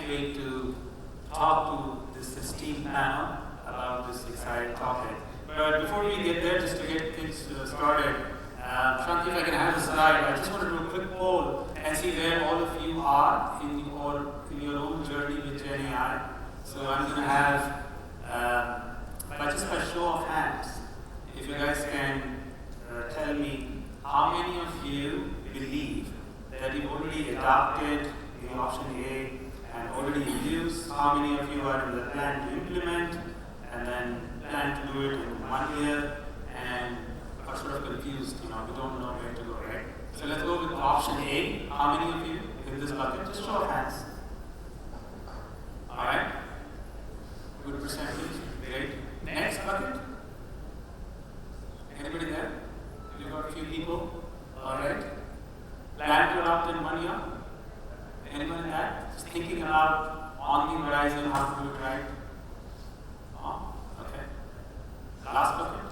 wait to talk to this esteemed panel about this exciting topic. But before we get there, just to get things started, Shanti, if I can have the slide, I just want to do a quick poll and see where all of you are in your own journey with Gen AI. So I'm going to have, by show of hands, if you guys can tell me how many of you believe that you've already adopted the option A and already used, how many of you are in the plan to implement and then plan to do it in 1 year and are sort of confused, we don't know where to go, right? So let's go with option A. How many of you in this bucket? Just show of hands. Alright? Good percentage. Great. Next bucket. Anybody there? We've got a few people. Alright. Plan to adopt in 1 year? Anyone in that? Just thinking about on the horizon how to do it right? Oh, okay. Last bucket.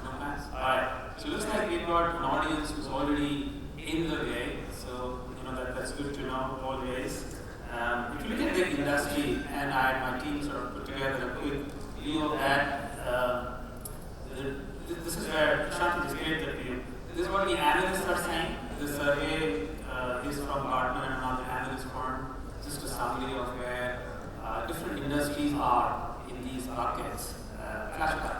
No plans? Alright. So it looks like we've got an audience who's already in the way. So, that's good to know always. If you look at the industry, and my team sort of put together a quick view of that, this is where Shanti just gave the view. This is what the analysts are saying. The survey is from Gartner and another analyst firm. Just a summary of where different industries are in these buckets. Flashback.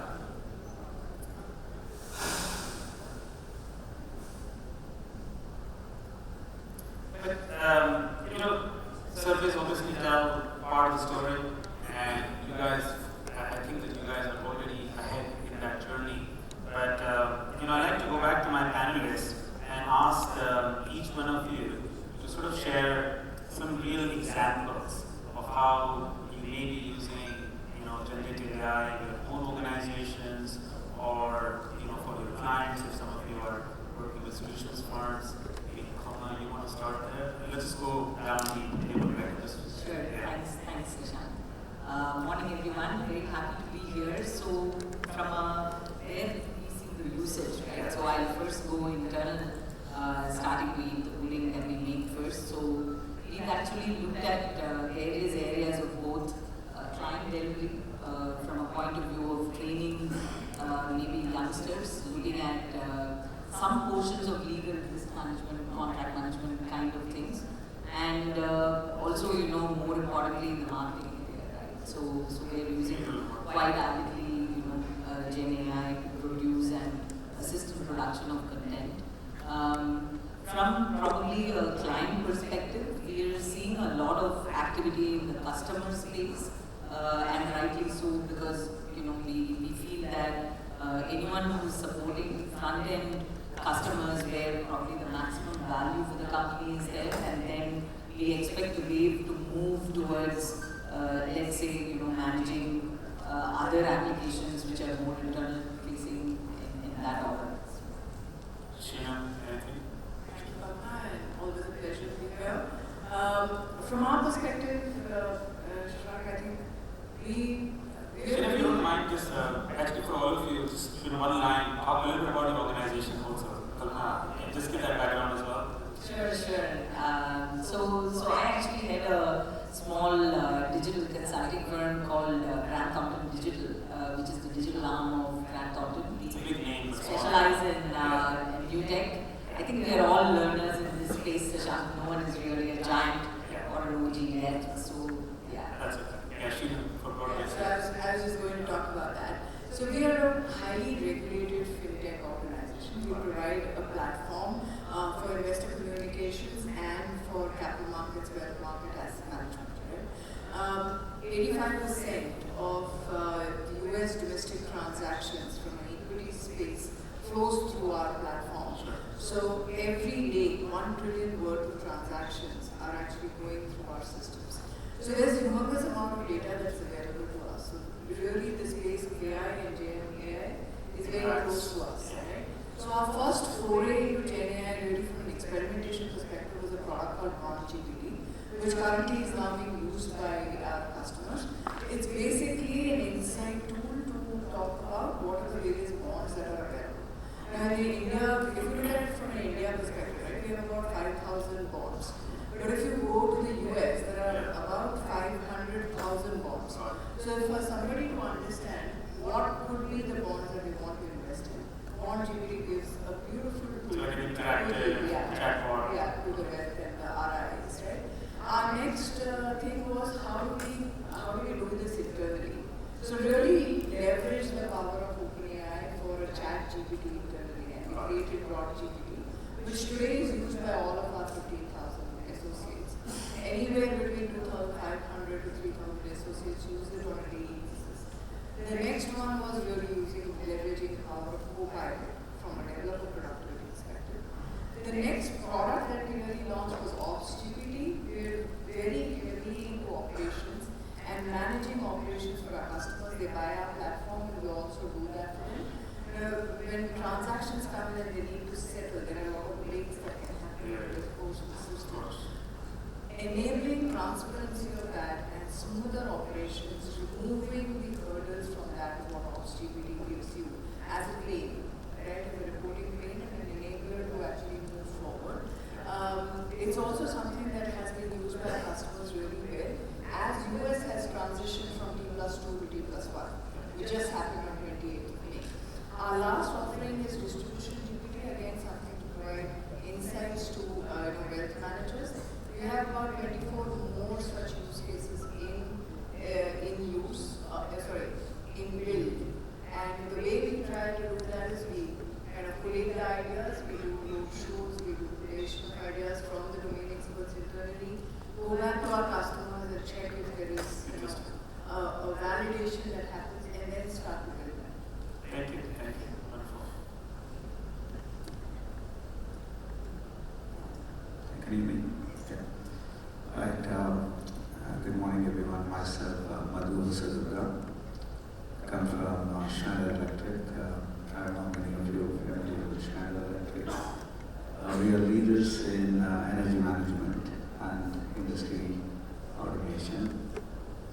But, surveys obviously tell part of the story, and you guys, I think that you guys are already ahead in that journey. But, I'd like to go back to my panelists and ask each one of you to sort of share some real examples of how you may be using, generative AI in your own organizations or, for your clients, if some of you are working with solutions firms. You want to start there? Let's go down the table, right? Sure. Yeah. Thanks, Ishan. Morning, everyone. Very happy to be here. So, from there, we see the usage, right? So, I'll first go internal, starting with the tooling that we make first. So, we've actually looked at various areas of both client delivery, from a point of view of training, maybe youngsters, looking at some portions of legal risk management, contract management kind of things, and also, more importantly, the marketing area, right? So we're using quite avidly, Gen AI to produce and assist in production of content. From probably a client perspective, we are seeing a lot of activity in the customer space, and rightly so, because we feel that anyone who's supporting front-end customers where probably the maximum value for the company is there, and then we expect the wave to move towards, let's say, managing other applications which are more internal facing in that order. Sheena, anything? Thank you, Papa, and always a pleasure to be here. From our perspective, Shashank, I think if you don't mind, just actually for all of you, just in one line, talk a little bit about your organization also. Just give that background as well. Sure. So I actually had a small digital consulting firm called Grant Thornton Digital, which is the digital arm of Grant Thornton. We specialize in new tech. I think we are all learners in this space, Shashank. No one is really a giant or an OG yet. So, yeah. That's it. Yeah, I was just going to talk about that. So we are a highly regulated fintech organization. We provide a platform for investor communications and for capital markets, wealth market, asset management. Right? 85% of the US domestic transactions from an equity space flows through our platform. So every day, 1 trillion worth of transactions are actually going through our systems. So there's enormous amount of data that's available to us. So really the space of AI and Gen AI is very close to us. Right? So our first foray into Gen AI really from an experimentation perspective was a product called non-GPT, which currently is now being used by our customers. It's basically an insight tool to talk about what are the various bonds that are available. Now in India, if you look at it from an India perspective, right, we have about 5,000 bonds. But if you go to the US, there So for somebody to understand what could be the bonds that they want to invest in, Bond GPT gives a beautiful tool. So like an interactive chatbot. Yeah, to the wealth and the RIs, right? Our next thing was how do we do this internally? So really leverage the power of OpenAI for a chat GPT internally, and we created Broad GPT, which today is used by all of our 15,000 associates. Anywhere between 2,500 to 3,000 associates use it on a daily basis. The next one was really leveraging the power of Copilot from a developer productivity perspective. The next product that we really launched was Ops GPT. We're very heavily into operations and managing operations for our customers. They buy our platform and we also do that for them. When transactions come in and they need to settle, there are a lot of breaks that can happen with the post system. Enabling transparency of that and smoother operations, removing the hurdles from that is what Ops GPT gives you as a plane, right? As a reporting plane and an enabler to actually move forward. It's also something that has been used by our customers really well. As US has transitioned from T+2 to T+1, which just happened on 28th of May. Our last offering is Distribution GPT, again something to provide insights to wealth managers. We have about 24 more such use cases in build. And the way we try to do that is we kind of collate the ideas, we do roadshows, we do creation of ideas from the domain experts internally, go back to our customers and check if there is a validation that happens, and then start to build that. Thank you. Wonderful. Good evening. Right, good morning everyone. Myself, Madhu Sadurga. I come from Schneider Electric. I don't know many of you are familiar with Schneider Electric. We are leaders in energy management and industry automation.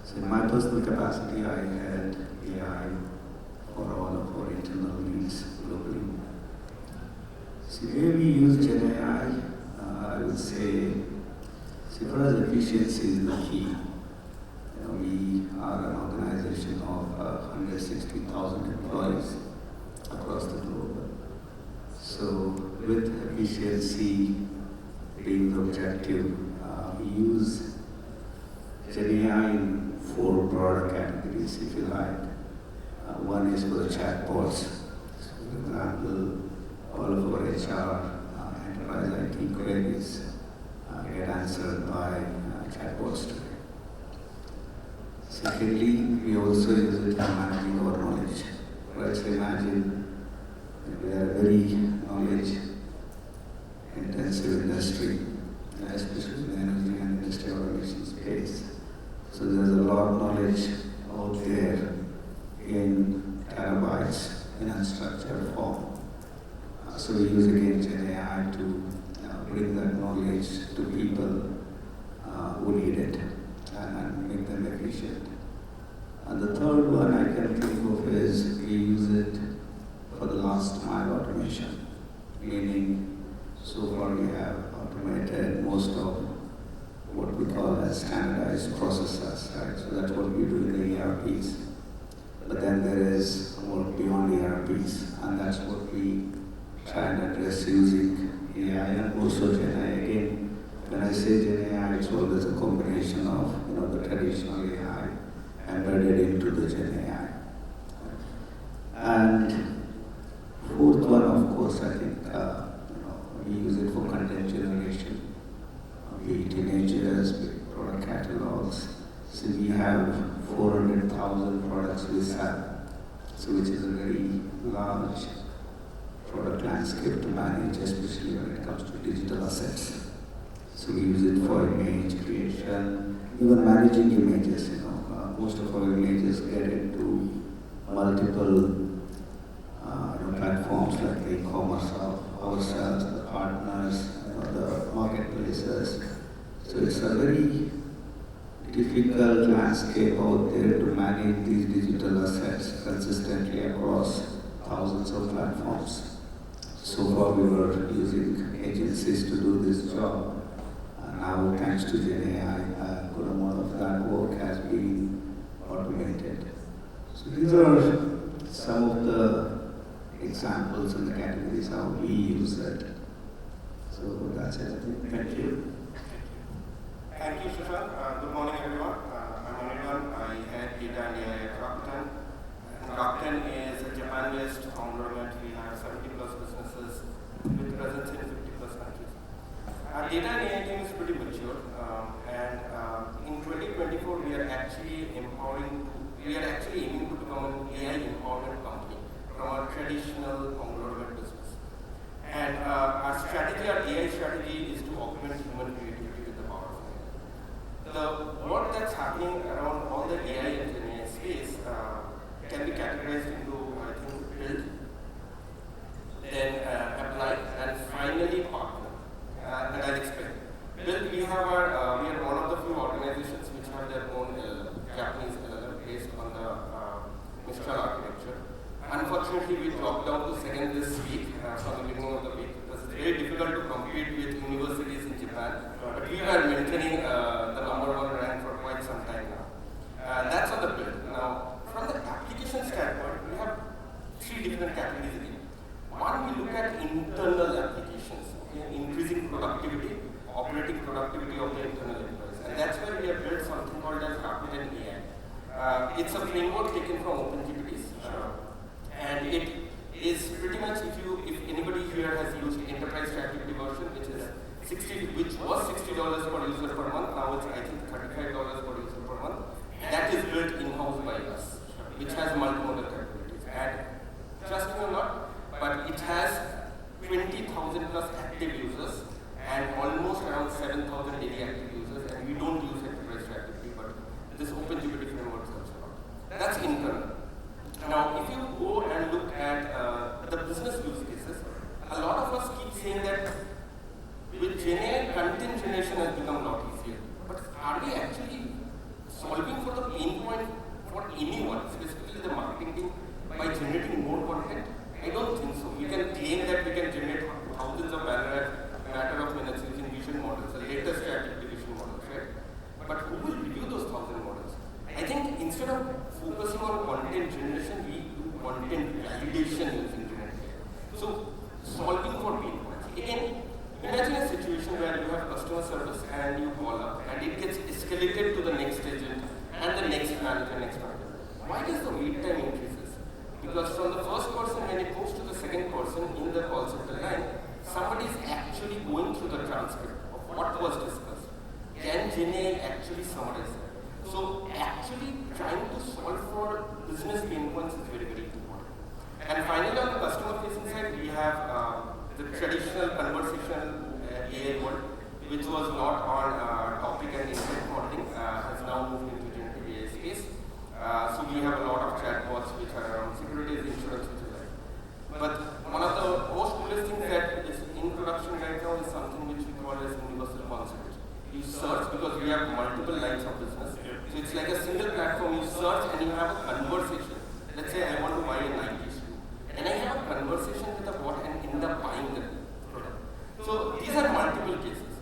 So in my personal capacity, I head AI for all of our internal needs globally. So where we use Gen AI, I would say, for us, efficiency is the key. We are an organization of 160,000 employees across the globe. So with efficiency being the objective, we use Gen AI in 4 broader categories, if you like. One is for the chatbots. So for example, all of our HR, enterprise IT queries get answered by chatbots today. Secondly, we also use it for managing our knowledge. Let's imagine we are a very knowledge-intensive industry, especially in the energy and industry automation space. So there's a lot of knowledge out there in terabytes in unstructured form. So we use again Gen AI to bring that knowledge to people who need it and make them efficient. And the third one I can think of is we use it for the last mile automation, meaning so far we have automated most of what we call as standardized processes, right? So that's what we do in the ERPs. But then there is work beyond ERPs, and that's what we try and address using AI and also Gen AI. Again, when I say Gen AI, it's always a combination of the traditional AI embedded into the Gen AI. And fourth one, of course, I think we use it for content generation, be it images, be it product catalogs. So we have 400,000 products we sell, so which is a very large product landscape to manage, especially when it comes to digital assets. So we use it for image creation, even managing images. Most of our images get into multiple platforms like the e-commerce of ourselves, the partners, the marketplaces. So it's a very difficult landscape out there to manage these digital assets consistently across thousands of platforms. So far we were using agencies to do this job. Now thanks to Gen AI, a good amount of that work has been automated. So these are some of the examples and the categories how we use it. So that's it. Thank you. Thank you, Shashank. Good morning, everyone. I'm Anirban. I head data and AI at Rakuten. Rakuten is a Japan-based conglomerate. We have 70 plus businesses with presence in 50 plus countries. Our data and AI team is pretty mature, and in 2024 we are actually aiming to become an AI empowerment company from our traditional conglomerate business. And our AI strategy is to augment human creativity with the power of AI. The work that's happening around all the AI and AI space can be categorized into, I think, build, then apply, and finally partner. And I'll explain. Build, we are one of the few organizations which have their own Japanese LLM based on the Mistral architecture. Unfortunately, we dropped down to second this week from the beginning of the week. It was very difficult to compete with universities in Japan, but we were maintaining the number one rank for quite some time now. That's on the build. Now, from the application standpoint, we have three different categories again. One, we look at internal applications, increasing productivity, operating productivity of the internal employees. And that's where we have built something called as Rakuten AI. It's a framework taken from OpenGPTs. And it is pretty much, if anybody here has used enterprise ChatGPT version, which was $60 per user per month, now it's I think $35 per user per month. That is built in-house by us, which has multimodal capabilities. And trust me or not, but it has 20,000 plus active users and almost around 7,000 daily active users, and we don't use enterprise ChatGPT, but this OpenGPT framework helps a lot. That's internal. Now, if you go and look at the business use cases, a lot of us keep saying that with GenAI, content generation has become a lot easier. But are we actually solving for the pain point for anyone, specifically the marketing team, by generating more content? I don't think so. We can claim that we can generate thousands of banners in a matter of minutes using vision models, the latest ChatGPT vision models, right? But who will review those 1,000 models? I think instead of focusing on content generation, we do content validation using generative. So, solving for pain points. Again, imagine a situation where you have customer service and you call up and it gets escalated to the next agent and the next manager, next manager. Why does the wait time increases? Because from the first person, when it goes to the second person in the call center line, somebody is actually going through the transcript of what was discussed. Can GenAI actually summarize that? So actually trying to solve for business pain points is very, very important. And finally, on the customer facing side, we have the traditional conversational AI world, which was not on topic and intent modeling, has now moved into generative AI space. So we have a lot of chatbots which are around securities, insurance, which is like. But one of the most coolest things that is in production right now is something which we call as universal concept. You search because we have multiple lines of business. So it's like a single platform. You search and you have a conversation. Let's say I want to buy a Nike shoe. And I have a conversation with the bot and end up buying the product. So these are multiple cases.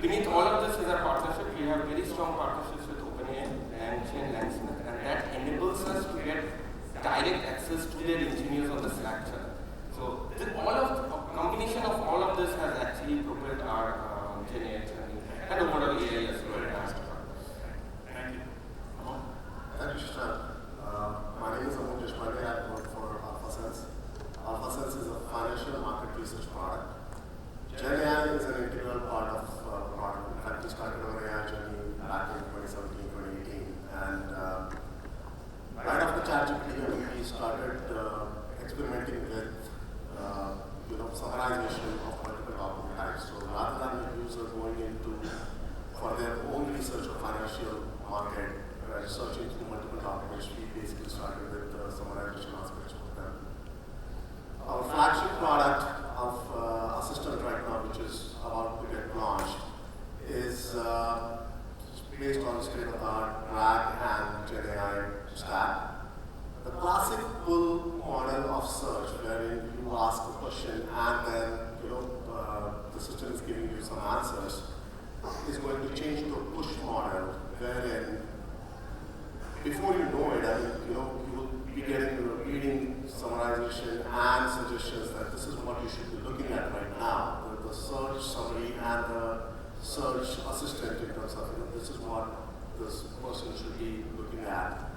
Beneath all of this is our partnership. We have very strong partnerships with OpenAI, LangChain, Langsmith, and that enables us to get direct access to their engineers on the Slack channel. So a combination of all of this has actually propelled our GenAI journey and overall AI as well. Thank you. Thank you, Shashank. My name is Amol Deshpande. I work for AlphaSense. AlphaSense is a financial market research product. GenAI is an integral part of the product. In fact, we started our AI journey back in 2017, 2018. And right after ChatGPT, we started experimenting with summarization of multiple document types. So rather than the user going into for their own research of financial market, researching through multiple documents, we basically started with the summarization aspects of them. Our flagship product of Assistant right now, which is about to get launched, is based on state-of-the-art RAG and GenAI stack. The classic pull model of search, wherein you ask a question and then the system is giving you some answers, is going to change to a push model, wherein before you know it, you will be getting reading summarization and suggestions that this is what you should be looking at right now. The search summary and the search assistant in terms of, this is what this person should be looking at.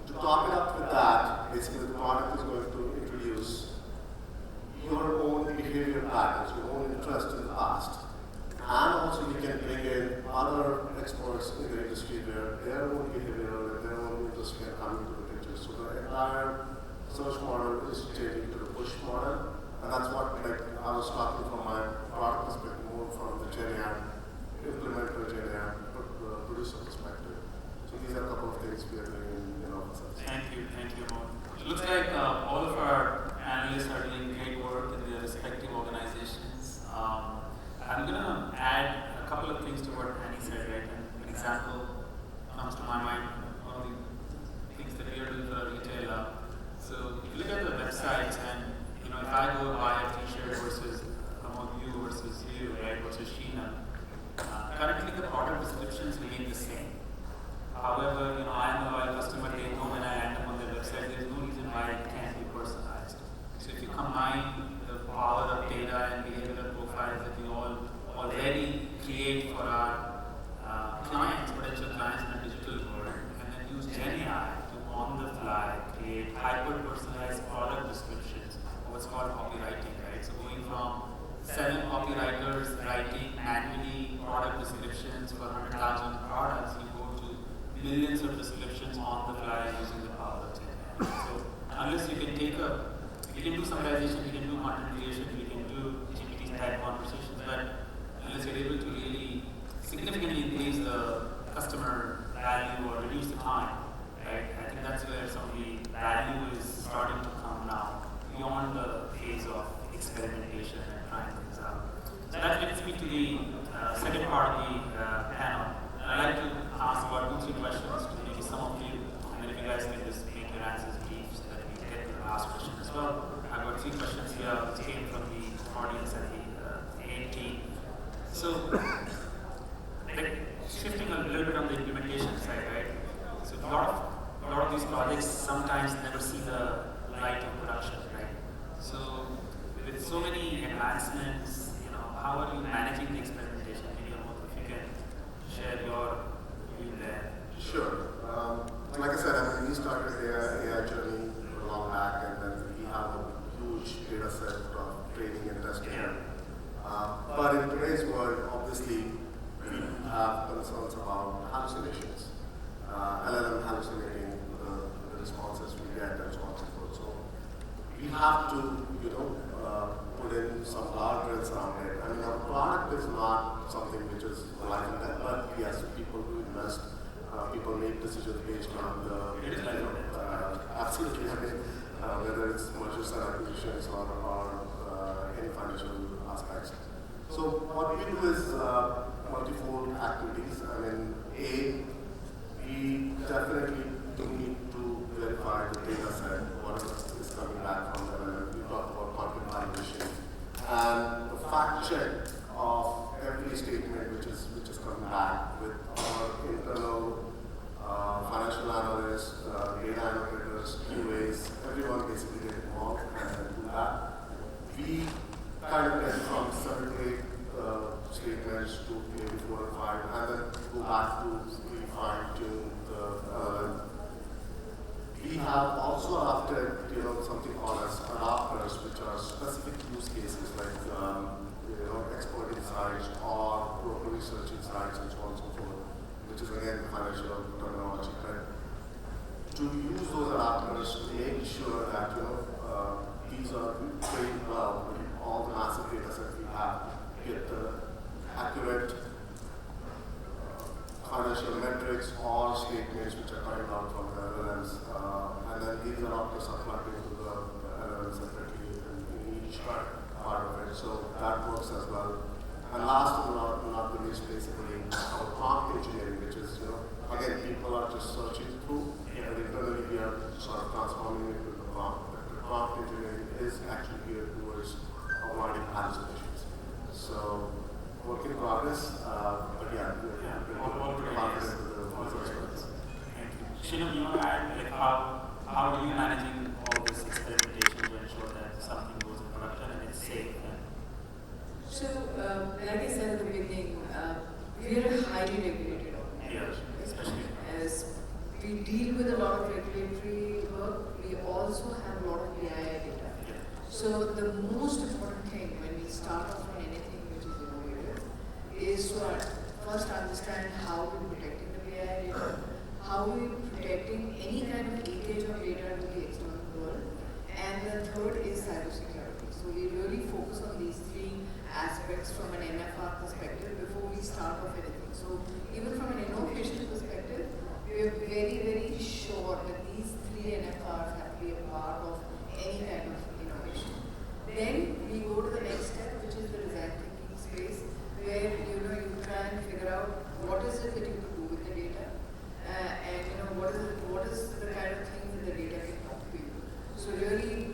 To top it up with that, basically the product is going to introduce your own behavior patterns, your own interest in the past. And also you can bring in other experts in the industry where their own behavior and their own interest can come into the picture. So the entire search model is changing to the push model. And that's what I was talking from my product perspective, more from the GenAI, implementer GenAI, producer perspective. So these are a couple of things we are doing in our offices. Thank you, Mo. It looks like all of our analysts are doing great work in their respective organizations. I'm going to add a couple of things to what Annie said, right? And an example comes to my mind, one of the things that we are doing for a retailer. So if you look at the websites and, if I go buy a t-shirt versus among you versus you, right, versus Sheena, currently the product descriptions remain the same. However, I am a loyal customer, they know when I land up on their website, there's no reason why it can't be personalized. So if you combine the power of data and behavioral profiles that we all already create for our clients, potential clients in a digital world, and then use GenAI to on the fly create hyper-personalized product descriptions, or what's called copywriting, right? So going from 7 copywriters writing manually product descriptions for 100,000 products, you go to millions of descriptions on the fly using the power of GenAI. So unless you can do summarization, you can do content creation, you can do GPT type conversations, but unless you're able to really significantly increase the customer value or reduce the time, right? I think that's where some of the value is starting to come now, beyond the phase of experimentation and trying things out. So that leads me to the second part of the panel. And I'd like to ask about 2-3 questions to maybe some of you, and then if you guys can just make your answers brief so that we can get to the last question as well. I've got 3 questions here which came from the audience at the A&T. So, shifting a little bit on the implementation side, right? So a lot of these projects sometimes never see the light of production, right? So with so many advancements, how are you managing the experimentation? Maybe if you can share your view there. Sure. Like I said, we started AI journey a long back, and then we have a huge data set of training and testing. Yeah. But in today's world, obviously, we have concerns about hallucinations, LLM hallucinating the responses we get and so on and so forth. So we have to, put in some guardrails around it. I mean, our product is not something which is life and death, but yes, people do invest. People make decisions based on the, absolutely, whether it's mergers and acquisitions or any financial aspects. So what we do is multifold activities. I mean, we definitely do need to verify the data set, what is coming back from them, and we talk about content validation. And the fact check of every statement which is coming back with our internal financial analysts, data annotators, QAs, everyone basically get involved and do that. We kind of get from 7 to 8 statements to maybe 4 or 5, and then go back to really fine-tune the We have also adopted, something called as adapters, which are specific use cases like, export insights or broker research insights and so on and so forth, which is again financial terminology. But to use those adapters to make sure that these are trained well with all the massive data sets we have, get the accurate financial metrics or statements which are coming out from the LLMs, and then these adapters are plugged into the LLMs separately in each part of it. So that works as well. And last but not the least, basically, our prompt engineering, which is, again, people are just searching through, and internally we are sort of transforming it into the prompt. But the prompt engineering is actually geared towards avoiding hallucinations. So, work in progress, but yeah, we're confident with the results. Shinam, you want to add, like, how are you managing all this experimentation to ensure that something goes in production and it's safe? So, like I said at the beginning, we are a highly regulated organization. Yeah, especially. As we deal with a lot of regulatory work, we also have a lot of PII data. Yeah. So the most important thing when we start off on anything which is innovative is to first understand how we're protecting the PII data, how we're protecting any kind of leakage of data to the external world, and the third is cybersecurity. So we really focus on these three aspects from an NFR perspective before we start off anything. So even from an innovation perspective, we are very, very sure that these three NFRs have to be a part of any kind of innovation. Then we go to the next step, which is the design thinking space, where you try and figure out what is it that you can do with the data, and what is the kind of things that the data can talk to you. So really,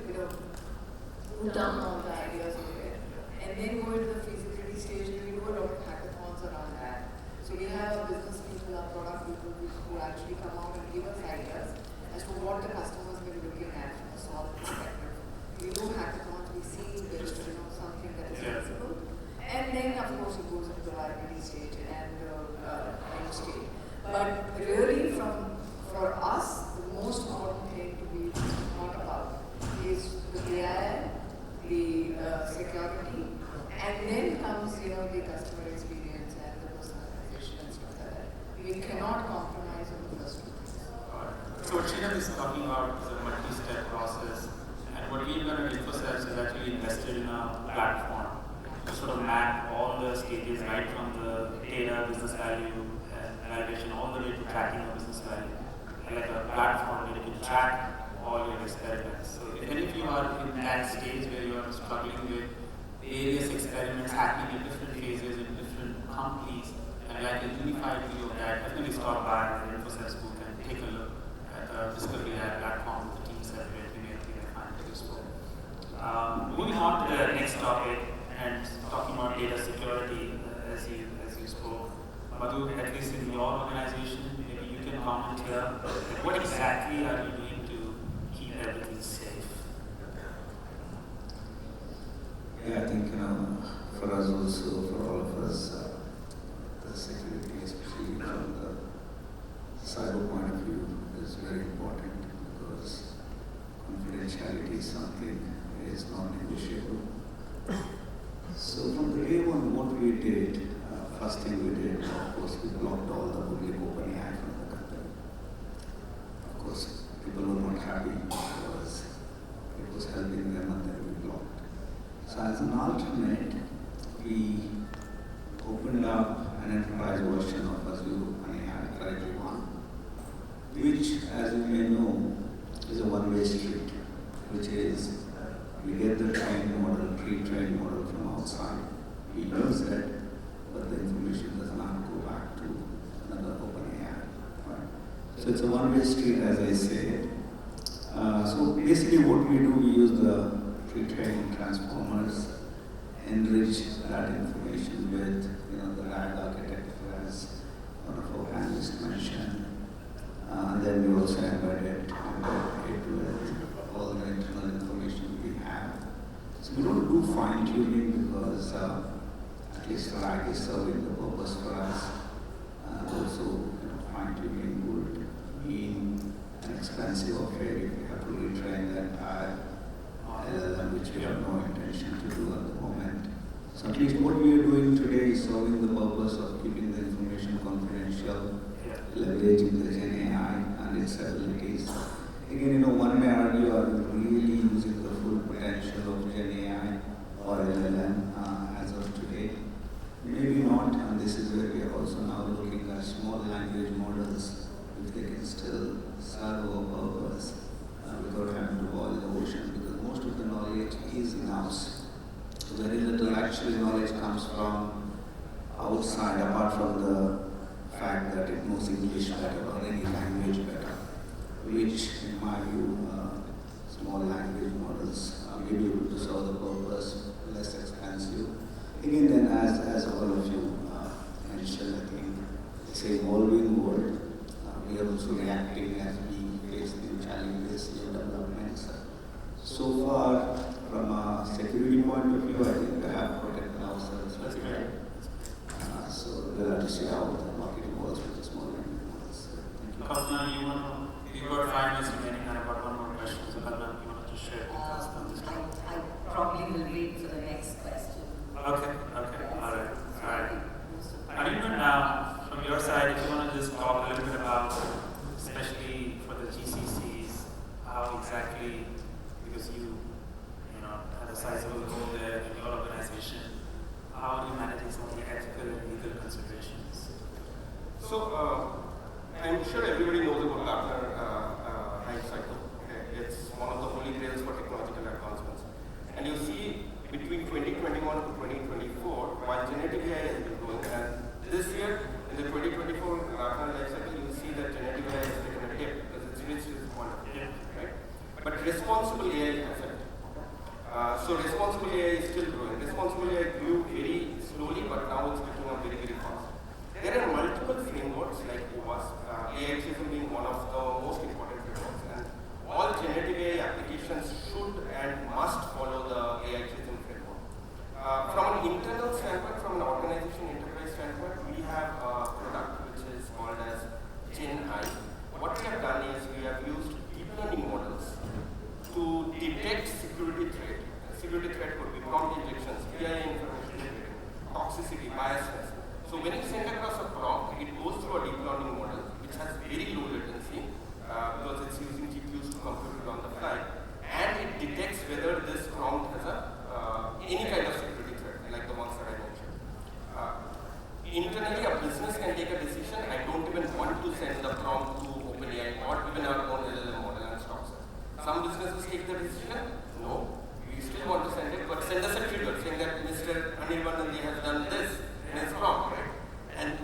put down all the ideas over there, and then go into the feasibility stage. And we do a lot of hackathons around that. So we have our business people, our product people who actually come out and give us ideas as to what the customers will be looking at from a solve perspective. We do hackathons, we see if there is something that is feasible, and then of course it goes into the viability stage and end stage. But really, for us, the most important thing to be thought about is the AI, the security, and then comes the customer experience and the personalization and stuff like that. We cannot compromise on the first two things. So what Shinam is talking about is a multi-step process, and what we're going to emphasize is actually invested in a platform to sort of map all the stages, right from the data, business value, and validation, all the way to tracking of business value. And like a platform where you can track all your experiments. So if any of you are in that stage where you are struggling with various experiments happening in different phases in different companies, and like a unified view of that, definitely stop by the InfoSense booth and take a look at the Discovery Lab platform with the teams that we may find it useful. Moving on to the next topic and talking about data security, as you spoke. Madhu, at least in your organization, maybe you can comment here. What exactly are you doing to keep everything safe? Yeah, I think, for us also, for all of us, the security, especially from the cyber point of view, is very important because confidentiality is something that is not negotiable. So from the day one, what we did, first thing we did, of course, we blocked all the public open AI from the company. Of course, people were not happy because it was helping them and then we blocked. So as an alternate, we opened up an enterprise version of Azure AI, Generative 1, which, as you may know, is a one-way street, which is we get the trained model, pre-trained model from outside, we use it, but the information does not go back to another OpenAI. Right? So it's a one-way street, as I say. So basically what we do, we use the pre-trained transformers, enrich that information with the RAG architecture, as one of our panelists mentioned. And then we also embed it with all the internal information we have. So we don't do fine-tuning because at least RAG is serving the purpose for us. Also, fine-tuning would mean an expensive affair if we have to retrain the entire LLM, which we have no intention to do at the moment. So at least what we are doing today is serving the purpose of keeping the information confidential, leveraging the Gen AI and its abilities. Again, one may argue, are we really using the full potential of Gen AI or LLM as of today? Maybe not, and this is where we are also now looking at small language models, if they can still serve our purpose without having to boil the ocean, because most of the knowledge is in-house. So very little actual knowledge comes from outside, apart from the fact that it knows English better or any language better, which, in my view, small language models may be able to serve the purpose, less expensive. Again, then, as all of you mentioned, I think it's an evolving world. We we are also reacting as we face new challenges, new developments. So far, from a security point of view, I think we have protected ourselves very well. So we'll have to see how the market evolves with this more models. Kapna, you got 5 minutes remaining, and I've got one more question. So Kapna, you want to just share with us on this topic? I probably will wait for the next question. Okay, all right. And even from your side, if you want to just talk a little bit about, especially for the GCCs, how exactly, because you have a sizable role there in your organization, how are you managing some of the ethical and legal considerations? So, I'm sure everybody knows about Gartner hype cycle. Okay? It's one of the holy grails for technological advancements. And you see, between 2021 to 2024, while generative AI has been growing, and this year, in the 2024 Gartner life cycle, you see that generative AI has taken a dip because it's reached its point of dip, right? But responsible AI hasn't. So responsible AI is still growing. Responsible AI grew very slowly, but now it's picking up very, very fast. There are multiple frameworks like OWASP, AI being one of the most important frameworks, and all generative AI applications should and must follow the AI framework. From an internal standpoint, from an organization enterprise standpoint, we have a product which is called as GenAI. What we have done is we have used deep learning models to detect security threat. Security threat could be prompt injections, PII information sharing, toxicity, biasness. So when you send across a prompt, it goes through a deep learning model, which has very low latency because it's using GPUs to compute it on the fly, and it detects whether this prompt has any kind of security threat, like the ones that I mentioned. Internally, a business can take a decision. I don't even want to send the prompt to OpenAI or even our own LLM model and stops it. Some businesses take the decision, no, we still want to send it, but send us a trigger saying that Mr. Anirban has done this in his prompt, right? And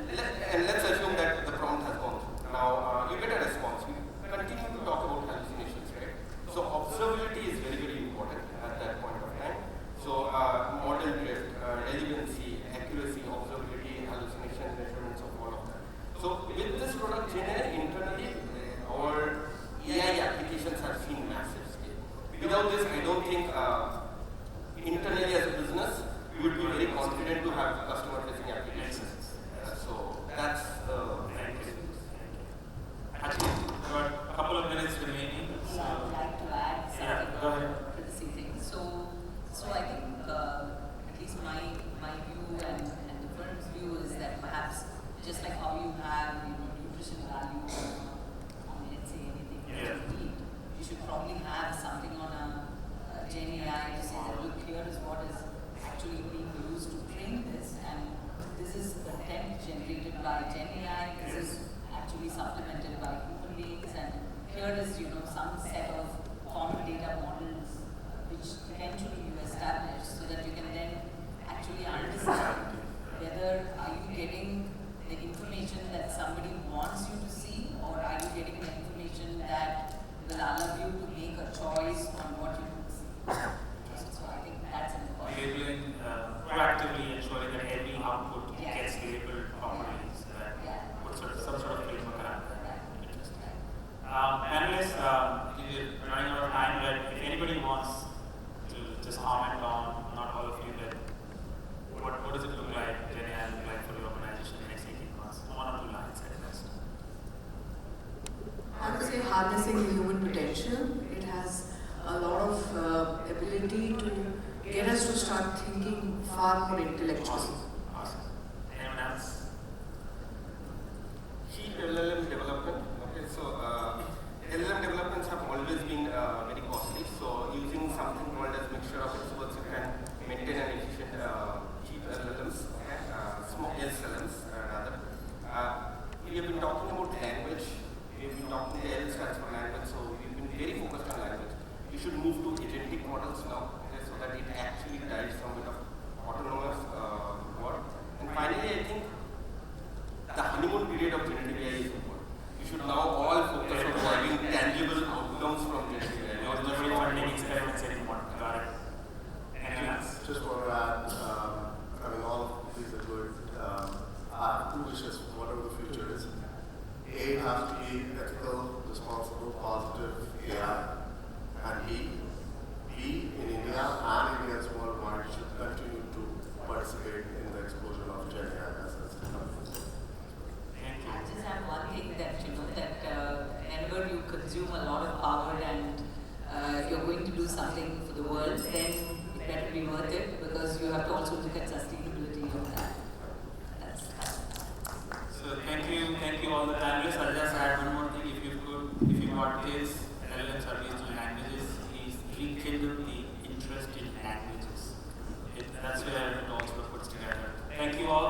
let's assume that the prompt has gone through. Now, you get a response. We continue to talk about hallucinations, right? So observability is very, very important at that point of time. So model drift, relevancy, accuracy, observability, hallucination, measurements of all of that. So with this product, GenAI internally, our AI applications have seen massive scale. Without this, I don't think internally as a business, we would be very confident to have customer-facing applications. So that's the Actually, we've got a couple of minutes remaining. So I would like to add something go ahead. to the thing. So I think at least my view and the firm's view is that perhaps just like how you have nutrition value on let's say anything that you eat, you should probably have something on a Gen AI to say that look, here is what is actually being used to train this, and this is content generated by Gen AI. This is actually supplemented by human beings, and here is some set of common data models which eventually you establish so that you can then actually understand whether are you getting the information that somebody wants you to see, or are you getting the information that will allow you to make a choice on what you want to see. So I think that's important. Labeling, proactively ensuring that every output gets labeled properly, so that put some sort of framework around that. Interesting. Panelists, we're running out of time, but if anybody wants to just comment on, not all of you, but what does it look like, Gen AI look like for your organization in the next 18 months? 1 or 2 lines at best. I would say harnessing the human potential. It has a lot of ability to get us to start thinking far more intellectually. Awesome. Anyone else? key LLM development. Okay, so LLM developments have always been very costly. So using something called as mixture of experts, you can maintain an efficient cheap LLMs, okay, small SLMs rather. We have been talking about language. We have been talking the L stands for language. So we've been very focused on language. We should move to agentic models now, okay, so that it actually drives some bit of autonomous work. And finally, I think the honeymoon period of generative AI is over. You should now all focus on driving tangible outcomes from generative AI. Not just funding experiments anymore. Got it. Anyone else? Just want to add, I mean, all of these are good. I have two wishes, whatever the future is. A, it has to be then it better be worth it, because you have to also look at sustainability of that. So thank you all the panelists. I'll just add one more thing, if you got kids, LLMs are based on languages, please rekindle the interest in languages. That's where it all sort of puts together. Thank you all.